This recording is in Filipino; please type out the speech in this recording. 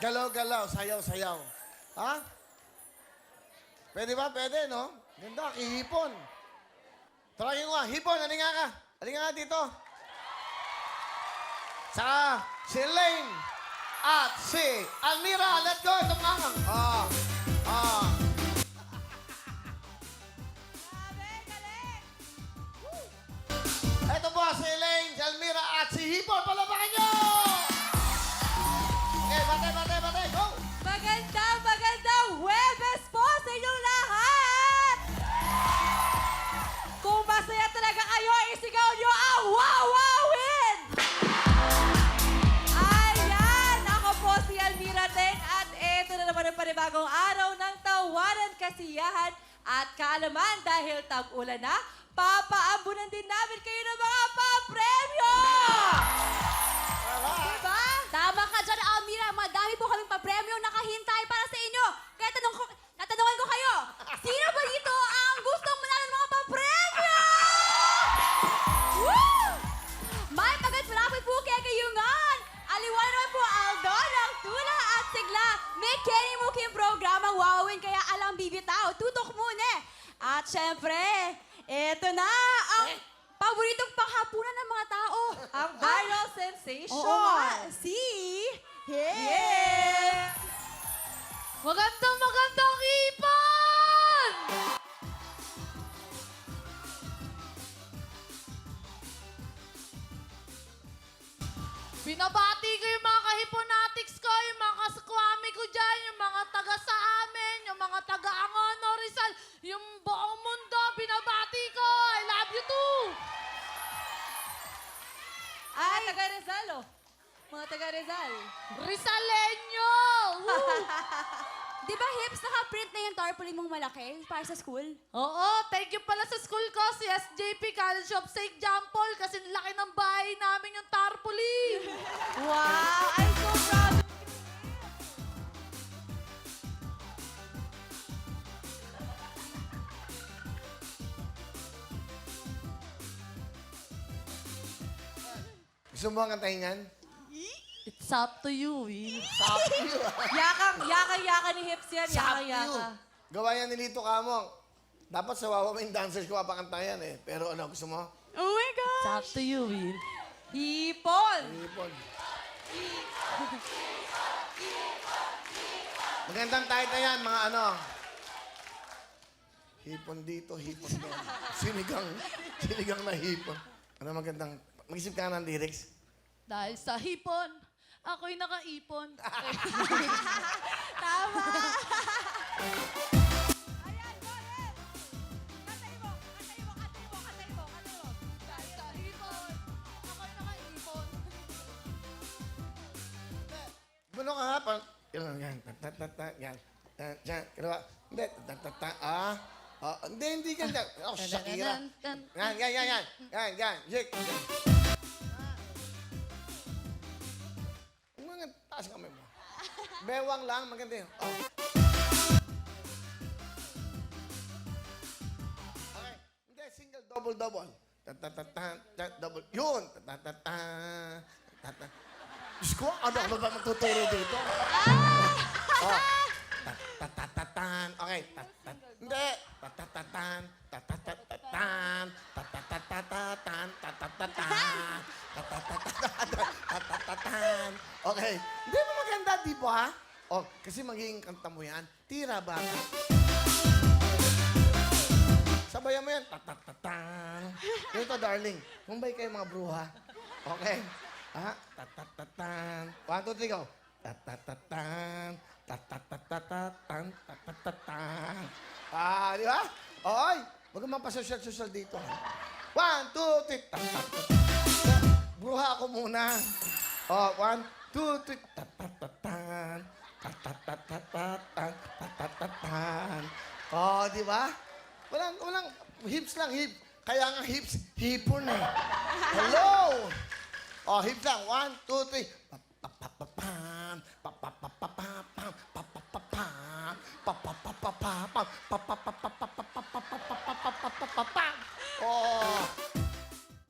Galaw-galaw, sayaw-sayaw. Ha? Pwede ba? Pwede, no? Ganda, kihipon. Tawagin ko nga, hipon, halika ka. Halika nga dito. Saka, si Elaine at si Almira. Let's go, ito nga. Ah. Ito po si Elaine, si Almira at si Hipon. Palabakan nyo! Okay, bate, go! Magandang Huwebes po sa inyong lahat! Kung masaya talaga kayo, isigaw nyo ang wawawin! Ayan! Ako po si Almira Teng at ito na naman ang panibagong araw ng tawanan, kasiyahan at kaalaman dahil tag-ulan na, papaambunan din namin kayo ng mga papremyo! Diba? Tama ka dyan, Almira. Madami po kaming papremyo nakahintay para sa inyo. Kaya tatanungan ko kayo, sino ba dito ang gustong manalo ng mga papremyo? Woo! May pagat-malapit po kaya kayungan. Aliwan naman po Aldo ng Tula at Sigla. May Kenny Mukim programang wawawin kaya alam bibitaw. Tutok muna. At syempre, eto na ang paboritong panghapunan ng mga tao. Ang viral sensation! Oo nga, si... Yes! Magandang ipon! Binabati ko yung mga kahiponatics ko, yung mga kaskwami ko dyan, yung mga taga sa amin, yung mga taga Angono, Rizal, yung buong mundo, binabati ko! I love you too! Ay, taga Rizal, oh. Mga taga Rizal. Rizaleño! Di ba, Hips, naka-print na yung tarpaulin mong malaki para sa school? Oo, thank you pala sa school ko, si SJP College of St. John Paul, kasi laki ng bahay namin yung tarpaulin. Wow! I'm so proud of you. Gusto mo bang kantahin yan? It's up to you, Will. Yaka ni Hips yan. Sa you. Yaka. Gawa yan ni Lito Kamong. Dapat sa Wawa Main Dancers ko papakantayan eh. Pero ano, gusto mo? Oh my It's God! up to you, Will. Hipon! Hipon. Magandang title yan, mga ano. Hipon dito, hipon doon. Sinigang na hipon. Ano magandang, mag-isip ka ng lyrics? Dahil sa hipon, ako'y nakaipon. Tama! Ayan, go, Hips! Katay mo! Dahil sa hipon, ako'y nakaipon. Ano ka nga? Yan. Yan. Yan. Kalawa. Hindi. Hindi ganda. Oh, Shakira. Yan. Jake. Mga taas kami mo. Bewang lang. Maganda yun. Oh. Okay. Hindi. Single, double. Double. Yun. Diyos ko, ano ba matuturo dito? Oh. Tatatatan. Okay. Hindi. Tatatatan. Tatatatan. Tatatatan. Tatatatan. Tatatatan. Okay. Hindi mo maganda, di ba? Oh, kasi magiging kanta mo yan. Tira bata. Sabayan mo yan. Tatatatan. Ito, darling. Mumbay kayo mga bruha. Okay. Ha? Tatatatan. 1, 2, 3, go. Tatatatan. Tatatatan. Tatatatan. Ah, di ba? Oy, huwag kang mapasosyal-sosyal dito. 1, 2, 3. Tatatatan. Bruha ako muna. Oh, 1, 2, 3. Tatatatan. Tatatatan. Tatatatan. Oh, di ba? Walang hips lang, hip. Kaya nga hips, hipon eh. Hello! Oh, hips lang. 1, 2, 3. Papapapam. Papapapapam. Papapapam. Papapapapam. Papapapapam.